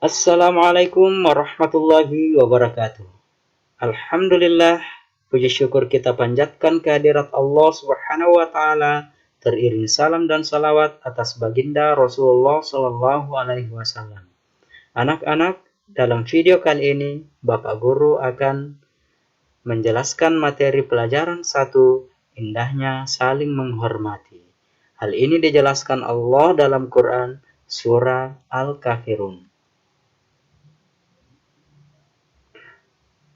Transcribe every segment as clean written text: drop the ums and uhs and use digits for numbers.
Assalamualaikum warahmatullahi wabarakatuh. Alhamdulillah, puji syukur kita panjatkan kehadirat Allah Subhanahu wa taala, teriring salam dan salawat atas baginda Rasulullah Shallallahu alaihi wasallam. Anak-anak, dalam video kali ini Bapak Guru akan menjelaskan materi pelajaran 1, indahnya saling menghormati. Hal ini dijelaskan Allah dalam Quran surah Al-Kafirun.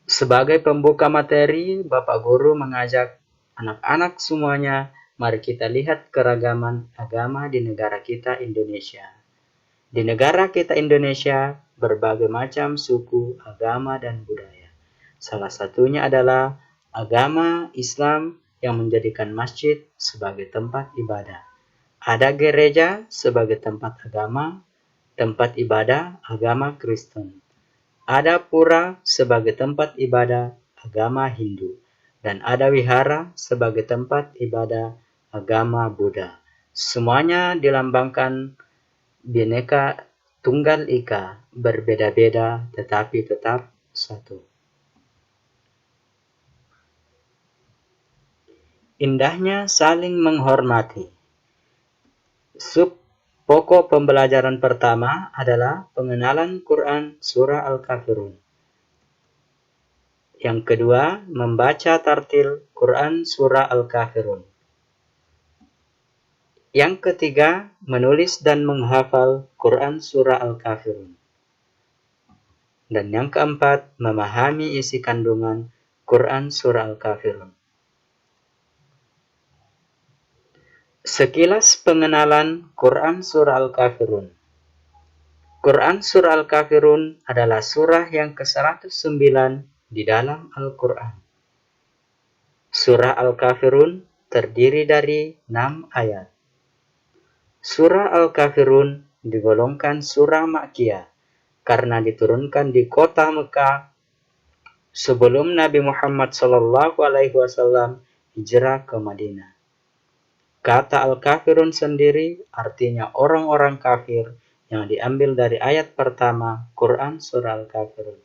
Sebagai pembuka materi, Bapak Guru mengajak anak-anak semuanya, mari kita lihat keragaman agama di negara kita Indonesia. Di negara kita Indonesia, berbagai macam suku, agama, dan budaya. Salah satunya adalah agama Islam yang menjadikan masjid sebagai tempat ibadah. Ada gereja sebagai tempat agama, tempat ibadah agama Kristen. Ada pura sebagai tempat ibadah agama Hindu, dan ada wihara sebagai tempat ibadah agama Buddha. Semuanya dilambangkan Bhinneka Tunggal Ika, berbeda-beda tetapi tetap satu. Indahnya saling menghormati. Pokok pembelajaran pertama adalah pengenalan Quran Surah Al-Kafirun. Yang kedua, membaca tartil Quran Surah Al-Kafirun. Yang ketiga, menulis dan menghafal Quran Surah Al-Kafirun. Dan yang keempat, memahami isi kandungan Quran Surah Al-Kafirun. Sekilas pengenalan Quran Surah Al-Kafirun. Quran Surah Al-Kafirun adalah surah yang ke-109 di dalam Al-Quran. Surah Al-Kafirun terdiri dari 6 ayat. Surah Al-Kafirun digolongkan surah Makkiyah karena diturunkan di kota Mekah sebelum Nabi Muhammad SAW hijrah ke Madinah. Kata Al-Kafirun sendiri artinya orang-orang kafir yang diambil dari ayat pertama Quran Surah Al-Kafirun.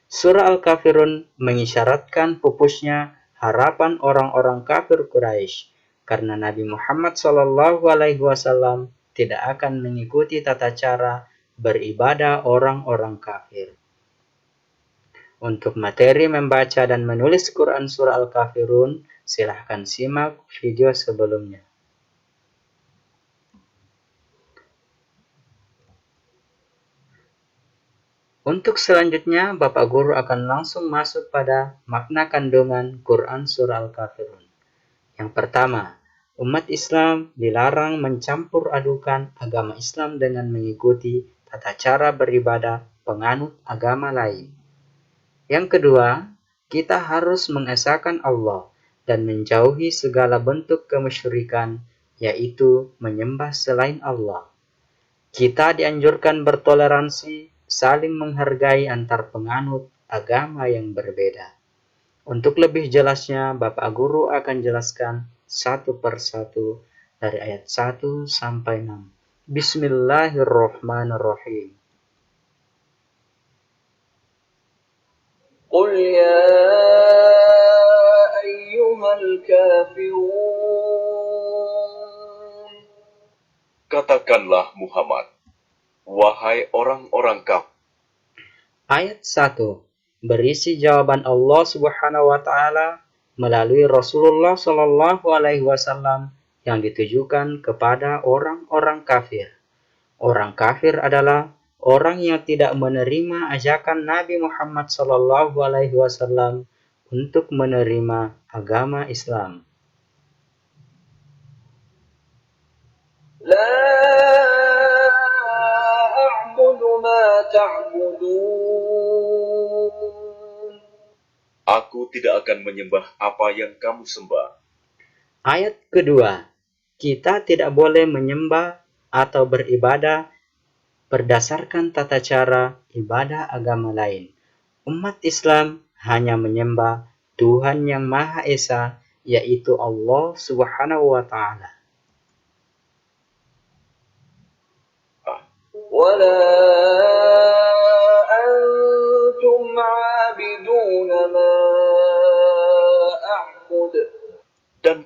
Surah Al-Kafirun mengisyaratkan pupusnya harapan orang-orang kafir Quraisy karena Nabi Muhammad SAW tidak akan mengikuti tata cara beribadah orang-orang kafir. Untuk materi membaca dan menulis Quran Surah Al-Kafirun, silahkan simak video sebelumnya. Untuk selanjutnya, Bapak Guru akan langsung masuk pada makna kandungan Quran Surah Al-Kafirun. Yang pertama, umat Islam dilarang mencampur adukan agama Islam dengan mengikuti tata cara beribadah penganut agama lain. Yang kedua, kita harus mengesahkan Allah dan menjauhi segala bentuk kemusyrikan, yaitu menyembah selain Allah. Kita dianjurkan bertoleransi, saling menghargai antar penganut agama yang berbeda. Untuk lebih jelasnya, Bapak Guru akan jelaskan satu persatu dari ayat 1 sampai 6. Bismillahirrahmanirrahim. Qul ya ayyuhal kafirun. Katakanlah Muhammad, wahai orang-orang kafir. Ayat 1 berisi jawaban Allah Subhanahu wa taala melalui Rasulullah Shallallahu alaihi wasallam yang ditujukan kepada orang-orang kafir. Orang kafir adalah orang yang tidak menerima ajakan Nabi Muhammad Shallallahu alaihi wasallam untuk menerima agama Islam. La a'budu ma ta'budun. Aku tidak akan menyembah apa yang kamu sembah. Ayat kedua, kita tidak boleh menyembah atau beribadah berdasarkan tata cara ibadah agama lain. Umat Islam hanya menyembah Tuhan yang Maha Esa, yaitu Allah Subhanahu wa taala. ولا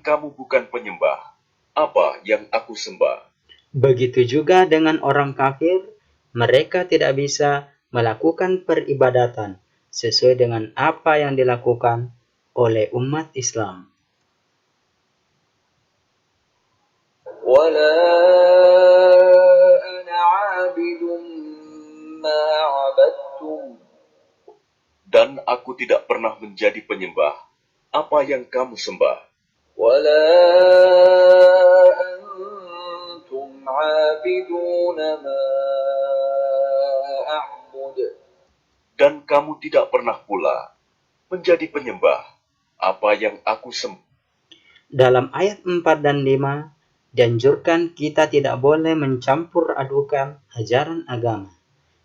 kamu bukan penyembah, apa yang aku sembah? Begitu juga dengan orang kafir, mereka tidak bisa melakukan peribadatan sesuai dengan apa yang dilakukan oleh umat Islam. ولا أنا عابد ما عبدتم Dan aku tidak pernah menjadi penyembah, apa yang kamu sembah. ولا أنتم عابدون ما أعبد Dan kamu tidak pernah pula menjadi penyembah, apa yang aku sembah. Dalam ayat 4 dan 5, dianjurkan kita tidak boleh mencampur adukan ajaran agama.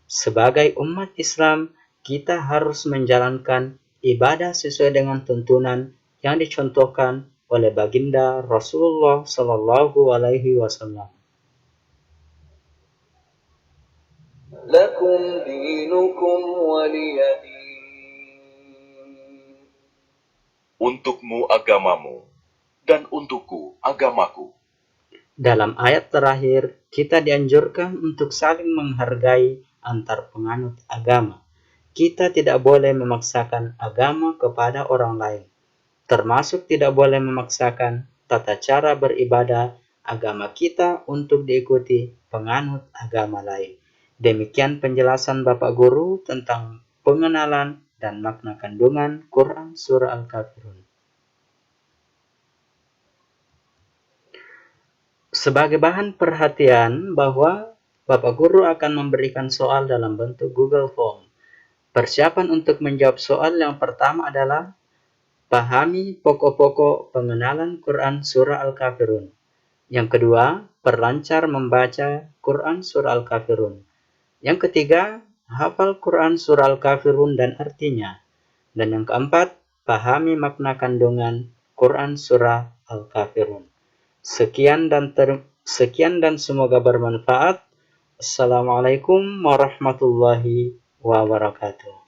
Sebagai umat Islam, kita harus menjalankan ibadah sesuai dengan tuntunan yang dicontohkan oleh baginda Rasulullah Shallallahu Alaihi Wasallam. لكم دينكم ولي دين Untukmu agamamu, dan untukku agamaku. Dalam ayat terakhir, kita dianjurkan untuk saling menghargai antar penganut agama. Kita tidak boleh memaksakan agama kepada orang lain, termasuk tidak boleh memaksakan tata cara beribadah agama kita untuk diikuti penganut agama lain. Demikian penjelasan Bapak Guru tentang pengenalan dan makna kandungan Quran Surah Al-Kafirun. Sebagai bahan perhatian bahwa Bapak Guru akan memberikan soal dalam bentuk Google Form. Persiapan untuk menjawab soal yang pertama adalah pahami pokok-pokok pengenalan Quran Surah Al-Kafirun. Yang kedua, perlancar membaca Quran Surah Al-Kafirun. Yang ketiga, hafal Quran Surah Al-Kafirun dan artinya. Dan yang keempat, pahami makna kandungan Quran Surah Al-Kafirun. Sekian dan semoga bermanfaat. Assalamualaikum warahmatullahi wabarakatuh.